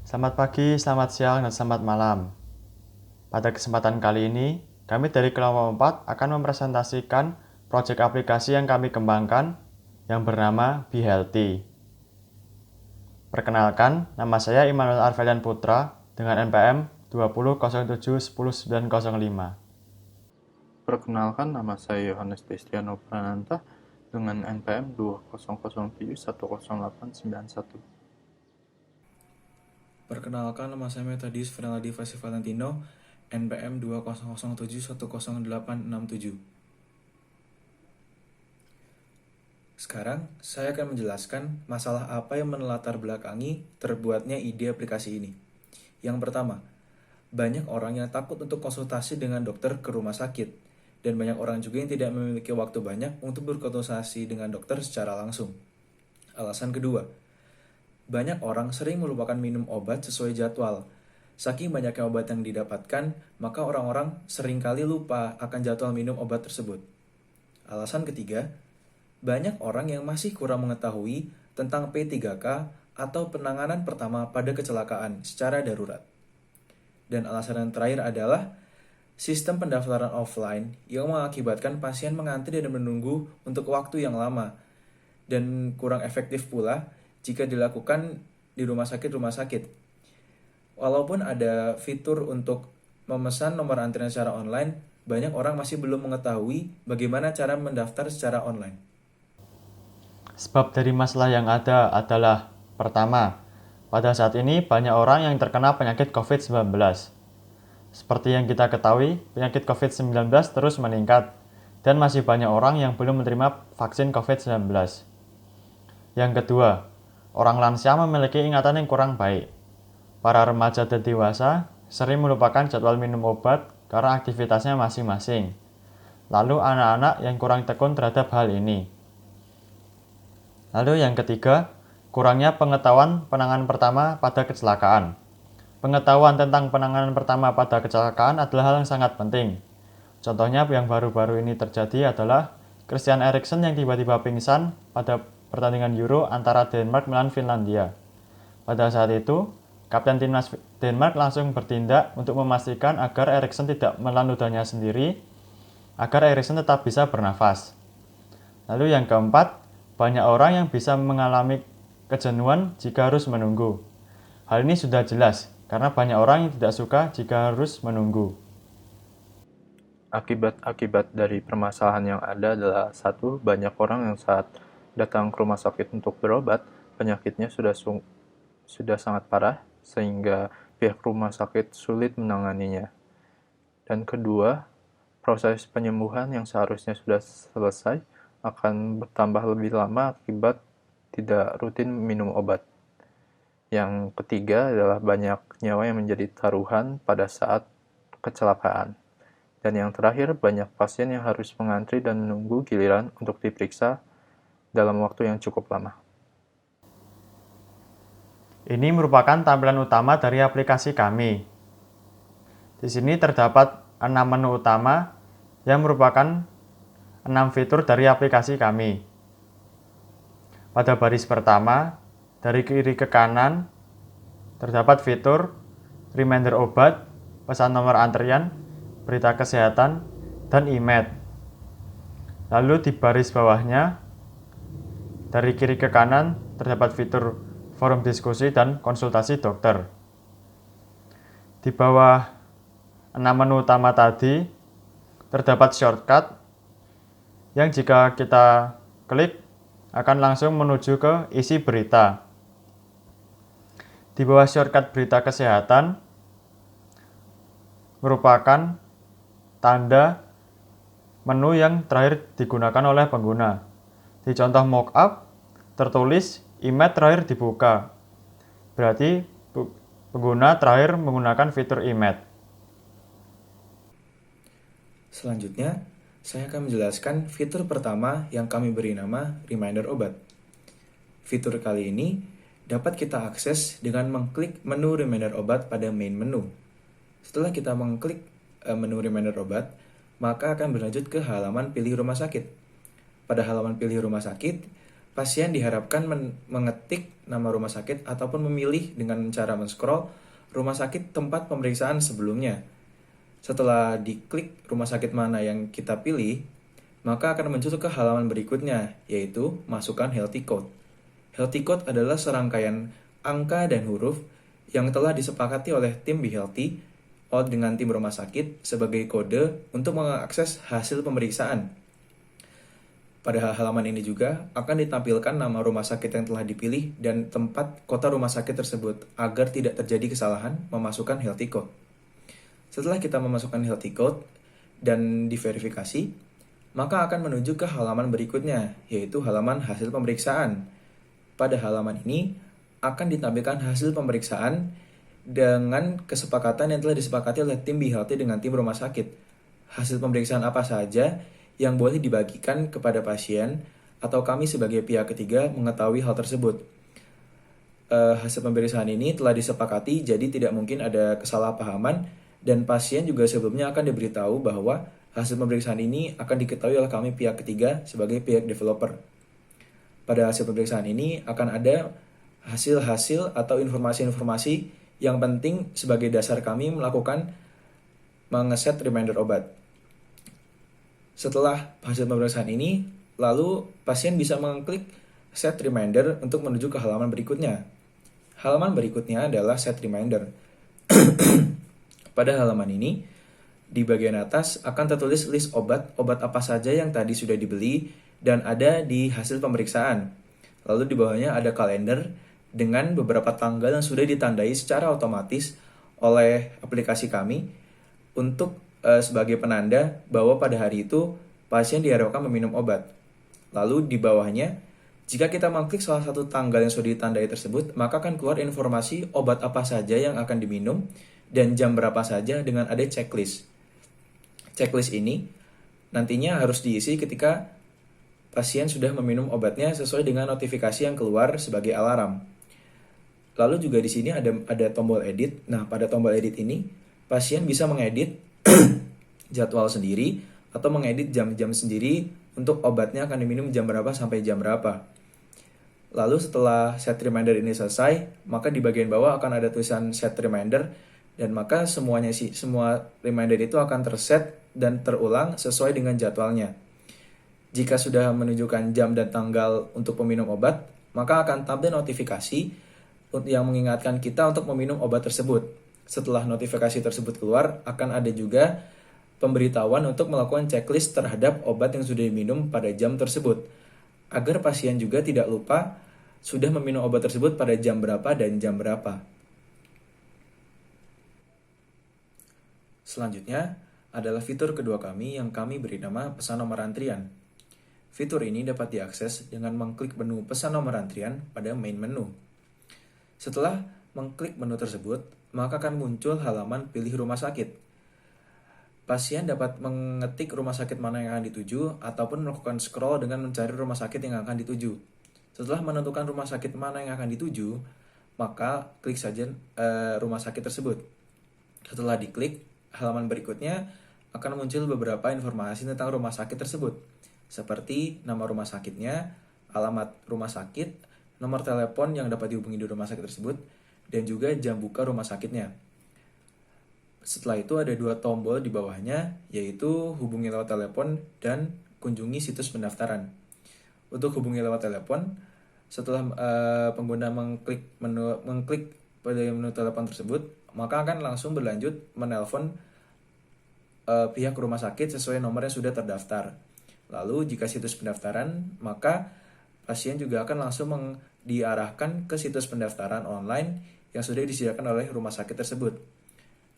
Selamat pagi, selamat siang, dan selamat malam. Pada kesempatan kali ini, kami dari kelompok 4 akan mempresentasikan proyek aplikasi yang kami kembangkan yang bernama Be Healthy. Perkenalkan, nama saya Immanuel Arvelian Putra dengan NPM 2007110905. Perkenalkan, nama saya Yohanes Destiano Prananta dengan NPM 2007108991. Perkenalkan, nama saya Metodius Fernaldi Fasi Valentino, NPM 2007100867. Sekarang, saya akan menjelaskan masalah apa yang menelatar belakangi terbuatnya ide aplikasi ini. Yang pertama, banyak orang yang takut untuk konsultasi dengan dokter ke rumah sakit, dan banyak orang juga yang tidak memiliki waktu banyak untuk berkonsultasi dengan dokter secara langsung. Alasan kedua, banyak orang sering melupakan minum obat sesuai jadwal. Saking banyaknya obat yang didapatkan, maka orang-orang seringkali lupa akan jadwal minum obat tersebut. Alasan ketiga, banyak orang yang masih kurang mengetahui tentang P3K atau penanganan pertama pada kecelakaan secara darurat. Dan alasan yang terakhir adalah sistem pendaftaran offline yang mengakibatkan pasien mengantri dan menunggu untuk waktu yang lama dan kurang efektif pula jika dilakukan di rumah sakit. Walaupun ada fitur untuk memesan nomor antrian secara online, banyak orang masih belum mengetahui bagaimana cara mendaftar secara online. Sebab dari masalah yang ada adalah, pertama, pada saat ini banyak orang yang terkena penyakit COVID-19. Seperti yang kita ketahui, penyakit COVID-19 terus meningkat, dan masih banyak orang yang belum menerima vaksin COVID-19. Yang kedua, orang lansia memiliki ingatan yang kurang baik. Para remaja dan dewasa sering melupakan jadwal minum obat karena aktivitasnya masing-masing. Lalu anak-anak yang kurang tekun terhadap hal ini. Lalu yang ketiga, kurangnya pengetahuan penanganan pertama pada kecelakaan. Pengetahuan tentang penanganan pertama pada kecelakaan adalah hal yang sangat penting. Contohnya yang baru-baru ini terjadi adalah Christian Eriksen yang tiba-tiba pingsan pada pertandingan Euro antara Denmark melawan Finlandia. Pada saat itu, Kapten Timnas Denmark langsung bertindak untuk memastikan agar Eriksen tidak menelan ludahnya sendiri, agar Eriksen tetap bisa bernafas. Lalu yang keempat, banyak orang yang bisa mengalami kejenuhan jika harus menunggu. Hal ini sudah jelas, karena banyak orang yang tidak suka jika harus menunggu. Akibat-akibat dari permasalahan yang ada adalah satu, banyak orang yang saat datang ke rumah sakit untuk berobat, penyakitnya sudah sangat parah, sehingga pihak rumah sakit sulit menanganinya. Dan kedua, proses penyembuhan yang seharusnya sudah selesai akan bertambah lebih lama akibat tidak rutin minum obat. Yang ketiga adalah banyak nyawa yang menjadi taruhan pada saat kecelakaan. Dan yang terakhir, banyak pasien yang harus mengantri dan menunggu giliran untuk diperiksa dalam waktu yang cukup lama. Ini merupakan tampilan utama dari aplikasi kami. Di sini terdapat 6 menu utama yang merupakan 6 fitur dari aplikasi kami. Pada baris pertama, dari kiri ke kanan, terdapat fitur reminder obat, pesan nomor antrian, berita kesehatan, dan e-med. Lalu di baris bawahnya, dari kiri ke kanan, terdapat fitur forum diskusi dan konsultasi dokter. Di bawah 6 menu utama tadi, terdapat shortcut yang jika kita klik akan langsung menuju ke isi berita. Di bawah shortcut berita kesehatan merupakan tanda menu yang terakhir digunakan oleh pengguna. Di contoh mockup tertulis e-med terakhir dibuka. Berarti pengguna terakhir menggunakan fitur e-med. Selanjutnya, saya akan menjelaskan fitur pertama yang kami beri nama Reminder Obat. Fitur kali ini dapat kita akses dengan mengklik menu Reminder Obat pada main menu. Setelah kita mengklik menu Reminder Obat, maka akan berlanjut ke halaman pilih rumah sakit. Pada halaman pilih rumah sakit, pasien diharapkan mengetik nama rumah sakit ataupun memilih dengan cara men-scroll rumah sakit tempat pemeriksaan sebelumnya. Setelah diklik rumah sakit mana yang kita pilih, maka akan muncul ke halaman berikutnya, yaitu masukkan healthy code. Healthy code adalah serangkaian angka dan huruf yang telah disepakati oleh tim Be Healthy dengan tim rumah sakit sebagai kode untuk mengakses hasil pemeriksaan. Pada halaman ini juga akan ditampilkan nama rumah sakit yang telah dipilih dan tempat kota rumah sakit tersebut agar tidak terjadi kesalahan memasukkan healthy code. Setelah kita memasukkan healthy code dan diverifikasi, maka akan menuju ke halaman berikutnya, yaitu halaman hasil pemeriksaan. Pada halaman ini akan ditampilkan hasil pemeriksaan dengan kesepakatan yang telah disepakati oleh tim Be Healthy dengan tim rumah sakit. Hasil pemeriksaan apa saja yang boleh dibagikan kepada pasien atau kami sebagai pihak ketiga mengetahui hal tersebut. Hasil pemeriksaan ini telah disepakati, jadi tidak mungkin ada kesalahpahaman dan pasien juga sebelumnya akan diberitahu bahwa hasil pemeriksaan ini akan diketahui oleh kami pihak ketiga sebagai pihak developer. Pada hasil pemeriksaan ini akan ada hasil-hasil atau informasi-informasi yang penting sebagai dasar kami melakukan mengeset reminder obat. Setelah hasil pemeriksaan ini, lalu pasien bisa mengklik set reminder untuk menuju ke halaman berikutnya. Halaman berikutnya adalah set reminder. Pada halaman ini, di bagian atas akan tertulis list obat apa saja yang tadi sudah dibeli dan ada di hasil pemeriksaan. Lalu di bawahnya ada kalender dengan beberapa tanggal yang sudah ditandai secara otomatis oleh aplikasi kami untuk sebagai penanda bahwa pada hari itu pasien diharapkan meminum obat. Lalu di bawahnya, jika kita mengklik salah satu tanggal yang sudah ditandai tersebut, maka akan keluar informasi obat apa saja yang akan diminum dan jam berapa saja dengan ada checklist. Checklist ini nantinya harus diisi ketika pasien sudah meminum obatnya sesuai dengan notifikasi yang keluar sebagai alarm. Lalu juga di sini ada tombol edit. Nah, pada tombol edit ini pasien bisa mengedit jadwal sendiri atau mengedit jam-jam sendiri untuk obatnya akan diminum jam berapa sampai jam berapa. Lalu setelah set reminder ini selesai, maka di bagian bawah akan ada tulisan set reminder dan maka semua reminder itu akan terset dan terulang sesuai dengan jadwalnya. Jika sudah menunjukkan jam dan tanggal untuk peminum obat, maka akan tampil notifikasi yang mengingatkan kita untuk meminum obat tersebut. Setelah notifikasi tersebut keluar, akan ada juga pemberitahuan untuk melakukan checklist terhadap obat yang sudah diminum pada jam tersebut, agar pasien juga tidak lupa sudah meminum obat tersebut pada jam berapa dan jam berapa. Selanjutnya adalah fitur kedua kami yang kami beri nama pesan nomor antrian. Fitur ini dapat diakses dengan mengklik menu pesan nomor antrian pada main menu. Setelah mengklik menu tersebut, maka akan muncul halaman pilih rumah sakit. Pasien dapat mengetik rumah sakit mana yang akan dituju ataupun melakukan scroll dengan mencari rumah sakit yang akan dituju. Setelah menentukan rumah sakit mana yang akan dituju, maka klik saja rumah sakit tersebut. Setelah diklik, halaman berikutnya akan muncul beberapa informasi tentang rumah sakit tersebut, seperti nama rumah sakitnya, alamat rumah sakit, nomor telepon yang dapat dihubungi di rumah sakit tersebut, dan juga jam buka rumah sakitnya. Setelah itu ada dua tombol di bawahnya, yaitu hubungi lewat telepon dan kunjungi situs pendaftaran. Untuk hubungi lewat telepon, setelah pengguna mengklik pada menu telepon tersebut, maka akan langsung berlanjut menelpon pihak rumah sakit sesuai nomor yang sudah terdaftar. Lalu jika situs pendaftaran, maka pasien juga akan langsung diarahkan ke situs pendaftaran online yang sudah disediakan oleh rumah sakit tersebut.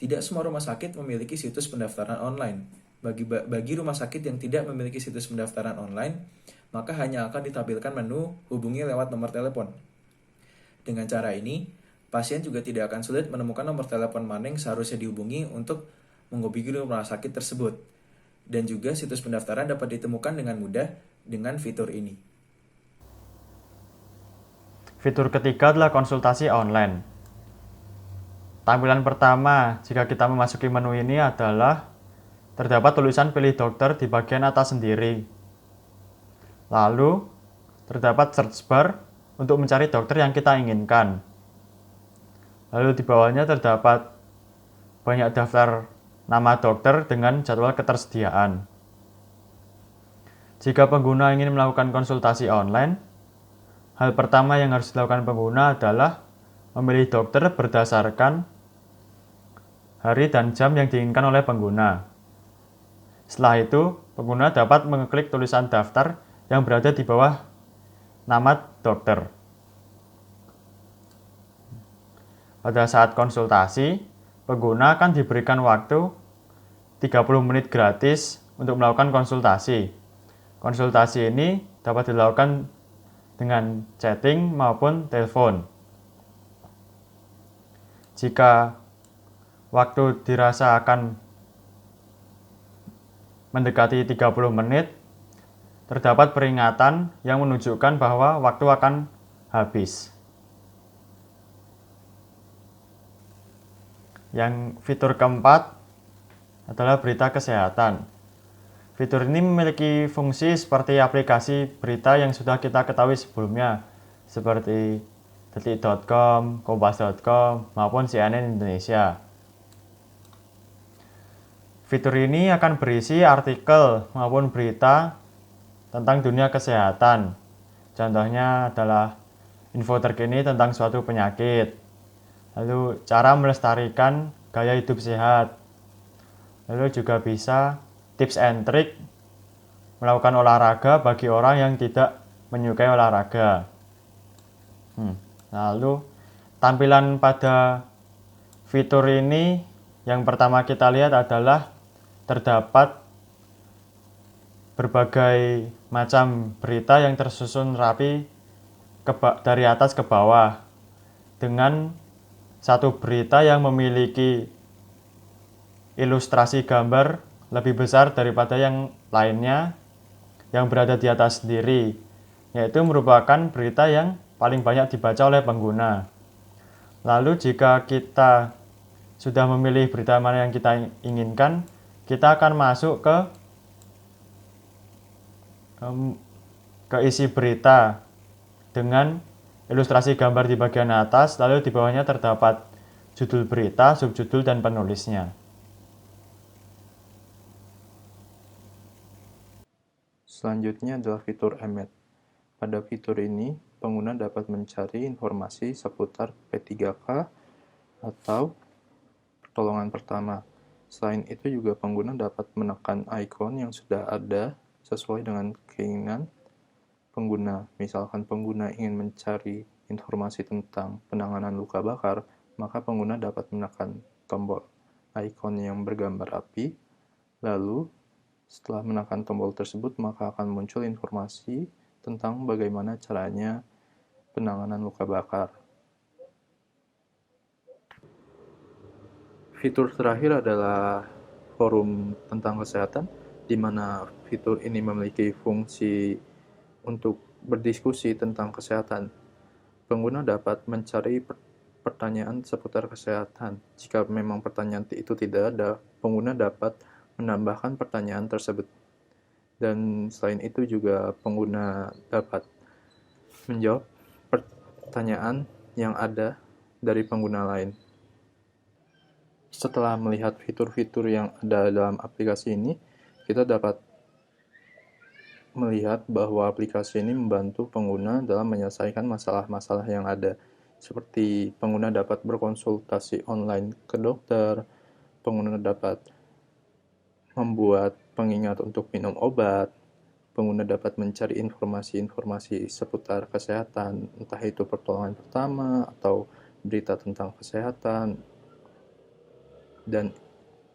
Tidak semua rumah sakit memiliki situs pendaftaran online. Bagi rumah sakit yang tidak memiliki situs pendaftaran online, maka hanya akan ditampilkan menu hubungi lewat nomor telepon. Dengan cara ini, pasien juga tidak akan sulit menemukan nomor telepon mana yang seharusnya dihubungi untuk menghubungi rumah sakit tersebut. Dan juga situs pendaftaran dapat ditemukan dengan mudah dengan fitur ini. Fitur ketiga adalah konsultasi online. Tampilan pertama jika kita memasuki menu ini adalah terdapat tulisan pilih dokter di bagian atas sendiri. Lalu, terdapat search bar untuk mencari dokter yang kita inginkan. Lalu di bawahnya terdapat banyak daftar nama dokter dengan jadwal ketersediaan. Jika pengguna ingin melakukan konsultasi online, hal pertama yang harus dilakukan pengguna adalah memilih dokter berdasarkan hari dan jam yang diinginkan oleh pengguna. Setelah itu, pengguna dapat mengeklik tulisan daftar yang berada di bawah nama dokter. Pada saat konsultasi, pengguna akan diberikan waktu 30 menit gratis untuk melakukan konsultasi. Konsultasi ini dapat dilakukan dengan chatting maupun telepon. Jika waktu dirasa akan mendekati 30 menit, terdapat peringatan yang menunjukkan bahwa waktu akan habis. Yang fitur keempat adalah berita kesehatan. Fitur ini memiliki fungsi seperti aplikasi berita yang sudah kita ketahui sebelumnya, seperti detik.com, kompas.com, maupun CNN Indonesia. Fitur ini akan berisi artikel maupun berita tentang dunia kesehatan. Contohnya adalah info terkini tentang suatu penyakit, lalu cara melestarikan gaya hidup sehat, lalu juga bisa tips and trick melakukan olahraga bagi orang yang tidak menyukai olahraga. Lalu tampilan pada fitur ini yang pertama kita lihat adalah terdapat berbagai macam berita yang tersusun rapi dari atas ke bawah, dengan satu berita yang memiliki ilustrasi gambar lebih besar daripada yang lainnya yang berada di atas sendiri, yaitu merupakan berita yang paling banyak dibaca oleh pengguna. Lalu jika kita sudah memilih berita mana yang kita inginkan, kita akan masuk ke isi berita dengan ilustrasi gambar di bagian atas, lalu di bawahnya terdapat judul berita, subjudul, dan penulisnya. Selanjutnya adalah fitur Emmet. Pada fitur ini, pengguna dapat mencari informasi seputar P3K atau pertolongan pertama. Selain itu juga pengguna dapat menekan ikon yang sudah ada sesuai dengan keinginan pengguna. Misalkan pengguna ingin mencari informasi tentang penanganan luka bakar, maka pengguna dapat menekan tombol ikon yang bergambar api. Lalu, setelah menekan tombol tersebut, maka akan muncul informasi tentang bagaimana caranya penanganan luka bakar. Fitur terakhir adalah forum tentang kesehatan, di mana fitur ini memiliki fungsi untuk berdiskusi tentang kesehatan. Pengguna dapat mencari pertanyaan seputar kesehatan. Jika memang pertanyaan itu tidak ada, pengguna dapat menambahkan pertanyaan tersebut. Dan selain itu juga pengguna dapat menjawab pertanyaan yang ada dari pengguna lain. Setelah melihat fitur-fitur yang ada dalam aplikasi ini, kita dapat melihat bahwa aplikasi ini membantu pengguna dalam menyelesaikan masalah-masalah yang ada, seperti pengguna dapat berkonsultasi online ke dokter, pengguna dapat membuat pengingat untuk minum obat, pengguna dapat mencari informasi-informasi seputar kesehatan, entah itu pertolongan pertama atau berita tentang kesehatan, dan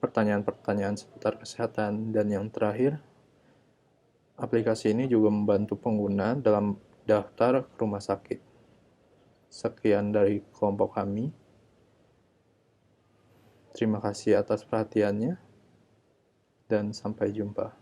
pertanyaan-pertanyaan seputar kesehatan. Dan yang terakhir, aplikasi ini juga membantu pengguna dalam daftar ke rumah sakit. Sekian dari kelompok kami. Terima kasih atas perhatiannya, dan sampai jumpa.